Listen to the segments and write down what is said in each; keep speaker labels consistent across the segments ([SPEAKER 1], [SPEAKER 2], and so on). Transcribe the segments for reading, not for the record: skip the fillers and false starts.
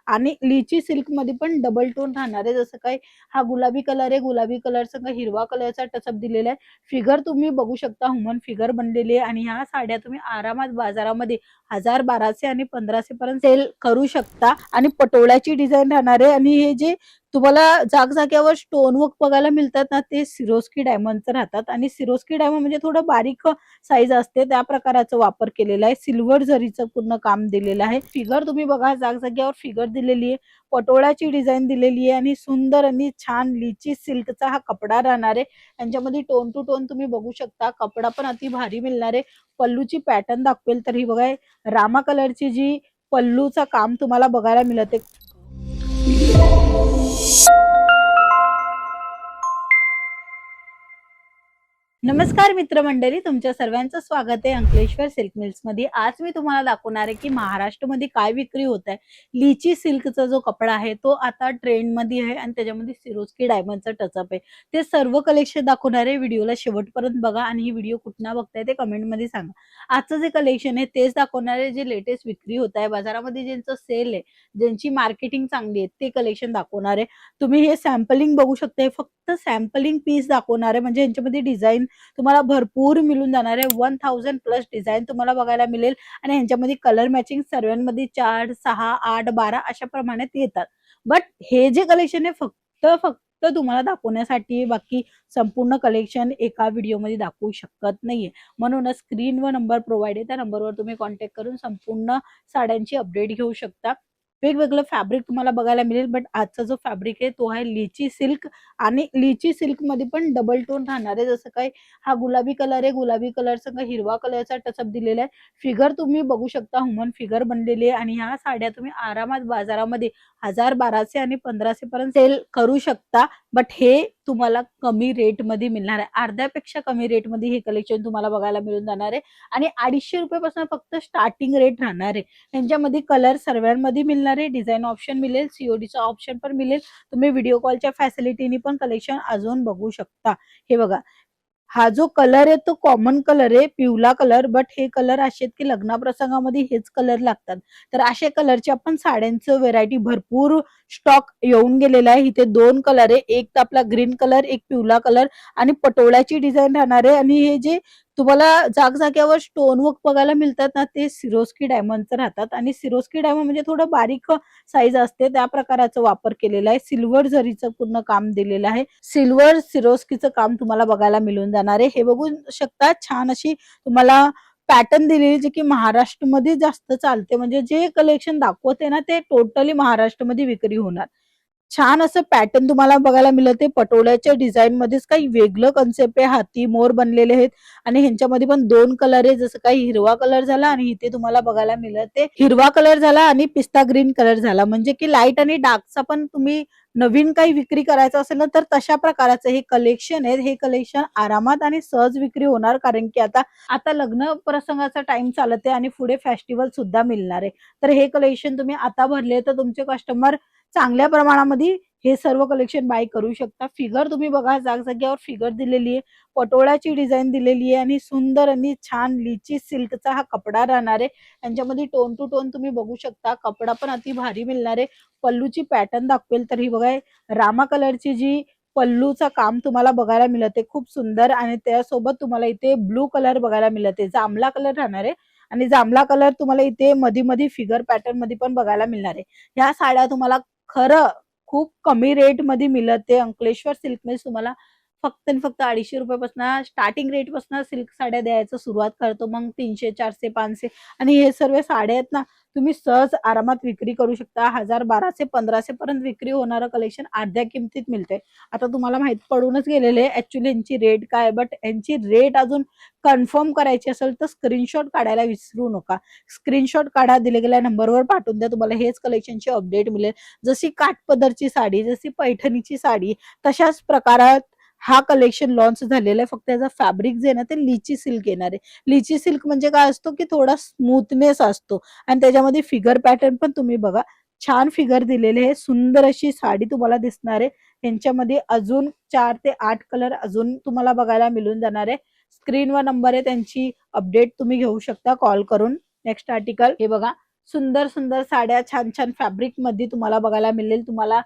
[SPEAKER 1] आणि लिची सिल्क मध्ये पण डबल टोन राहणार आहे. जसं काही हा गुलाबी कलर आहे, गुलाबी कलर संग हिरवा कलरचा टचअप दिलेला आहे. फिगर तुम्ही बघू शकता, ह्युमन फिगर बनलेली आहे. आणि ह्या साड्या तुम्ही आरामात बाजारामध्ये 1000, 1200 आणि 1500 पर्यंत सेल करू शकता. आणि पटोळ्याची डिझाईन राहणार आहे. आणि हे जे तुम्हाला जागजाग्यावर स्टोन वर्क बघायला मिळतात ना, ते सिरोस्की डायमंडचं राहतात. आणि सिरोस्की डायमंड म्हणजे थोडं बारीक साईज असते, त्या प्रकाराचा वापर केलेला आहे. सिल्वर जरीचं पूर्ण काम दिलेलं आहे. फिगर तुम्ही बघा, जागजाग्यावर फिगर दिलेली आहे, पटोळ्याची डिझाईन दिलेली आहे. आणि सुंदर आणि छान लिची सिल्कचा हा कपडा राहणार आहे. यांच्यामध्ये टोन टू टोन तुम्ही बघू शकता. कपडा पण अति भारी मिळणार आहे. पल्लूची पॅटर्न दाखवेल तर ही बघा, रामा कलरची जी पल्लूचा काम तुम्हाला बघायला मिळते. नमस्कार मित्रमंडळी, तुमच्या सर्वांचं स्वागत आहे अंकलेश्वर सिल्क मिल्स मध्ये. आज मी तुम्हाला दाखवणार आहे की महाराष्ट्रामध्ये काय विक्री होत आहे. लिची सिल्कचा जो कपडा आहे तो आता ट्रेंड मध्ये आहे आणि त्याच्यामध्ये सिरोस्की डायमंडचा टचअप आहे. ते सर्व कलेक्शन दाखवणार आहे. व्हिडिओला शेवटपर्यंत बघा आणि ही व्हिडिओ कुठनं बघताय ते कमेंट मध्ये सांगा. आजचं जे कलेक्शन आहे तेच दाखवणार आहे, जे लेटेस्ट विक्री होत आहे बाजारामध्ये, ज्यांचं सेल आहे, ज्यांची मार्केटिंग चांगली आहे, ते कलेक्शन दाखवणार आहे. तुम्ही हे सॅम्पलिंग बघू शकता, फक्त सॅम्पलिंग पीस दाखवणार आहे. म्हणजे यांच्यामध्ये डिझाईन तुम्हाला भरपूर मिळून जाणार आहे. 1000 प्लस डिझाईन तुम्हाला बघायला मिळेल. आणि ह्यांच्यामध्ये कलर मॅचिंग सर्वांमध्ये 4, 6, 8, 12 अशा प्रमाणात येतात. बट हे जे कलेक्शन आहे फक्त तुम्हाला दाखवण्यासाठी, बाकी संपूर्ण कलेक्शन एका व्हिडिओमध्ये दाखवू शकत नाहीये. म्हणूनच स्क्रीनवर नंबर प्रोव्हाइड आहे, त्या नंबरवर तुम्ही कॉन्टॅक्ट करून संपूर्ण साड्यांची अपडेट घेऊ शकता. वेगवेगळं फॅब्रिक तुम्हाला बघायला मिळेल. बट आजचा जो फॅब्रिक आहे तो आहे लिची सिल्क. आणि लिची सिल्क मध्ये पण डबल टोन राहणार आहे. जसं काही हा गुलाबी कलर आहे, गुलाबी कलर संग हिरवा कलरचा टचअप दिलेला आहे. फिगर तुम्ही बघू शकता, ह्युमन फिगर बनलेली आहे. आणि ह्या साड्या तुम्ही आरामात बाजारामध्ये 1000, 1200 आणि 1500 पर्यंत सेल करू शकता. बट हे तुम्हाला कमी रेट मध्ये मिळणार आहे. अर्ध्यापेक्षा कमी रेट मध्ये हे कलेक्शन तुम्हाला बघायला मिळून जाणार आहे. आणि 250 रुपयापासून फक्त स्टार्टिंग रेट राहणार आहे. त्यांच्यामध्ये कलर सर्वांमध्ये मिळणार आहे, डिझाईन ऑप्शन मिळेल, सीओडीचा ऑप्शन पण मिळेल. तुम्ही व्हिडिओ कॉलच्या फॅसिलिटीनी पण कलेक्शन अजून बघू शकता. हे बघा, हा जो कलर आहे तो कॉमन कलर आहे, पिवळा कलर. बट हे कलर असे आहेत की लग्न प्रसंगामध्ये हेच कलर लागतात. तर अशा कलरचे आपण साड्यांचं व्हेरायटी भरपूर स्टॉक येऊन गेलेला आहे. इथे 2 कलर आहे, एक तर आपला ग्रीन कलर, एक पिवळा कलर. आणि पटोळ्याची डिझाईन राहणार आहे. आणि हे जे तुम्हाला जागजाग्यावर स्टोन वर्क बघायला मिळतात ना, ते सिरोस्की डायमंडचं राहतात. आणि सिरोस्की डायमंड म्हणजे थोडं बारीक साईज असते, त्या प्रकाराचा वापर केलेला आहे. सिल्वर जरीचं पूर्ण काम दिलेलं आहे. सिल्वर सिरोस्कीचं काम तुम्हाला बघायला मिळून जाणार आहे. हे बघू शकता, छान अशी तुम्हाला पॅटर्न दिलेली, जे की महाराष्ट्रामध्ये जास्त चालते. म्हणजे जे कलेक्शन दाखवते ना, ते टोटली महाराष्ट्रामध्ये विक्री होणार. छान असं पॅटर्न तुम्हाला बघायला मिळते. पटोळ्याच्या डिझाईन मध्येच काही वेगळं कन्सेप्ट आहे. हाती मोर बनलेले आहेत. आणि ह्यांच्यामध्ये पण 2 कलर आहे, जसं काही हिरवा कलर झाला आणि इथे तुम्हाला बघायला मिळते हिरवा कलर झाला आणि पिस्ता ग्रीन कलर झाला. म्हणजे की लाईट आणि डार्कचा पण तुम्ही नवीन काही विक्री करायचं असेल ना, तर तशा प्रकारचं हे कलेक्शन आहे. हे कलेक्शन आरामात आणि सहज विक्री होणार, कारण की आता आता लग्न प्रसंगाचा टाइम चालत आहे आणि पुढे फेस्टिवल सुद्धा मिळणार आहे. तर हे कलेक्शन तुम्ही आता भरले तर तुमचे कस्टमर चांगल्या प्रमाणामध्ये हे सर्व कलेक्शन बाय करू शकता. फिगर तुम्ही बघा, जागजाग्यावर फिगर दिलेली आहे, पटोळ्याची डिझाईन दिलेली आहे. आणि सुंदर आणि छान लिची सिल्कचा हा कपडा राहणार आहे. यांच्यामध्ये टोन टू टोन तुम्ही बघू शकता. कपडा पण अति भारी मिळणार आहे. पल्लूची पॅटर्न दाखवेल तर ही बघा, रामा कलरची जी पल्लूचा काम तुम्हाला बघायला मिळते, खूप सुंदर. आणि त्यासोबत तुम्हाला इथे ब्लू कलर बघायला मिळते, जांभळा कलर राहणार आहे. आणि जांभळा कलर तुम्हाला इथे मध्ये मध्ये फिगर पॅटर्न मध्ये पण बघायला मिळणार आहे. ह्या साड्या तुम्हाला खरं खूप कमी रेट मध्ये मिळते. अंकलेश्वर सिल्क मिल्स तुम्हाला फक्त आणि फक्त 250 रुपयापासून स्टार्टिंग रेट पासून सिल्क साड्या द्यायचं सुरुवात करतो. मग 300, 400, 500 आणि हे सर्व साड्या आहेत ना, तुम्ही सहज आरामात विक्री करू शकता. 1000, 1200, 1500 पर्यंत विक्री होणारं कलेक्शन अर्ध्या किमतीत मिळते. आता तुम्हाला माहित पडूनच गेलेले ऍक्च्युली यांची रेट काय. बट यांची रेट अजून कन्फर्म करायची असेल तर स्क्रीनशॉट काढायला विसरू नका. स्क्रीनशॉट काढा, दिले गेल्या नंबरवर पाठवून द्या. तुम्हाला हेच कलेक्शनची अपडेट मिळेल. जशी काठपदरची साडी, जशी पैठणीची साडी, तशाच प्रकारात हा कलेक्शन लॉन्च झालेला आहे. फक्त याचा फॅब्रिक जे आहे ना, ते लिची सिल्क येणार आहे. लिची सिल्क म्हणजे काय असतो की थोडा स्मूथनेस असतो. आणि त्याच्यामध्ये फिगर पॅटर्न पण तुम्ही बघा, छान फिगर दिलेले आहे. सुंदर अशी साडी तुम्हाला दिसणार आहे. यांच्यामध्ये अजून 4 ते 8 कलर अजून तुम्हाला बघायला मिळून जाणार आहे. स्क्रीनवर नंबर आहे, त्यांची अपडेट तुम्ही घेऊ शकता कॉल करून. नेक्स्ट आर्टिकल हे बघा, सुंदर सुंदर साड्या छान छान फॅब्रिक मध्ये तुम्हाला बघायला मिळेल. तुम्हाला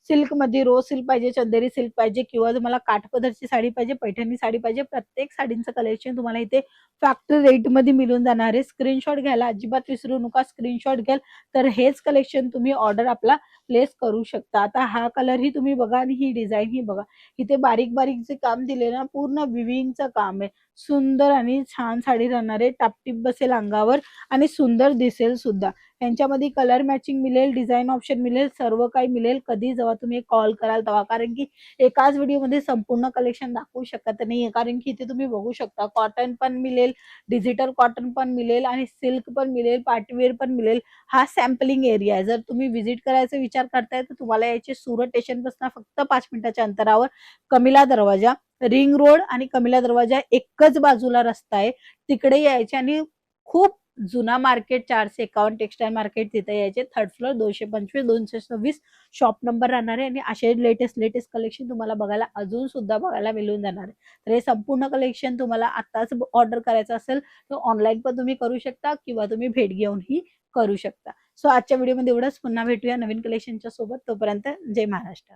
[SPEAKER 1] सिल्क मध्ये रो सिल्क पाहिजे, चंदेरी सिल्क पाहिजे किंवा तुम्हाला काठपदरची साडी पाहिजे, पैठणी साडी पाहिजे, प्रत्येक साडींचं कलेक्शन तुम्हाला इथे फॅक्टरी रेट मध्ये मिळून जाणार आहे. स्क्रीनशॉट घ्यायला अजिबात विसरू नका. स्क्रीनशॉट घ्याल तर हेच कलेक्शन तुम्ही ऑर्डर आपला प्लेस करू शकता. आता हा कलर ही तुम्ही बघा आणि ही डिझाईन ही बघा. इथे बारीक बारीक जे काम दिले ना, पूर्ण विविंगचं काम आहे. सुंदर आणि छान साडी राहणार आहे. टापटीप बसेल अंगावर आणि सुंदर दिसेल सुद्धा. यांच्यामध्ये कलर मॅचिंग मिळेल, डिझाईन ऑप्शन मिळेल, सर्व काही मिळेल. कधी जेव्हा तुम्ही कॉल कराल तेव्हा, कारण की एकाच व्हिडिओमध्ये संपूर्ण कलेक्शन दाखवू शकत नाहीये. कारण की इथे तुम्ही बघू शकता कॉटन पण मिळेल, डिजिटल कॉटन पण मिळेल आणि सिल्क पण मिळेल, पार्टीवेअर पण मिळेल. हा सॅम्पलिंग एरिया आहे. जर तुम्ही व्हिजिट करायचा विचार करताय तर तुम्हाला यायचे सुरत स्टेशनपासून फक्त 5 मिनिटाच्या अंतरावर कमिला दरवाजा, रिंग रोड आणि कमिला दरवाजा एकच बाजूला रस्ता आहे. तिकडे यायचे आणि खूप जुना मार्केट 451 टेक्सटाईल मार्केट तिथे यायचे. थर्ड फ्लोर 225 226 शॉप नंबर राहणार आहे आणि असे लेटेस्ट कलेक्शन तुम्हाला बघायला अजून सुद्धा बघायला मिळून जाणार आहे. तर हे संपूर्ण कलेक्शन तुम्हाला आताच ऑर्डर करायचं असेल तर ऑनलाईन पण तुम्ही करू शकता किंवा तुम्ही भेट घेऊनही करू शकता. सो आजच्या व्हिडिओमध्ये एवढंच. पुन्हा भेटूया नवीन कलेक्शनच्या सोबत. तोपर्यंत जय महाराष्ट्र.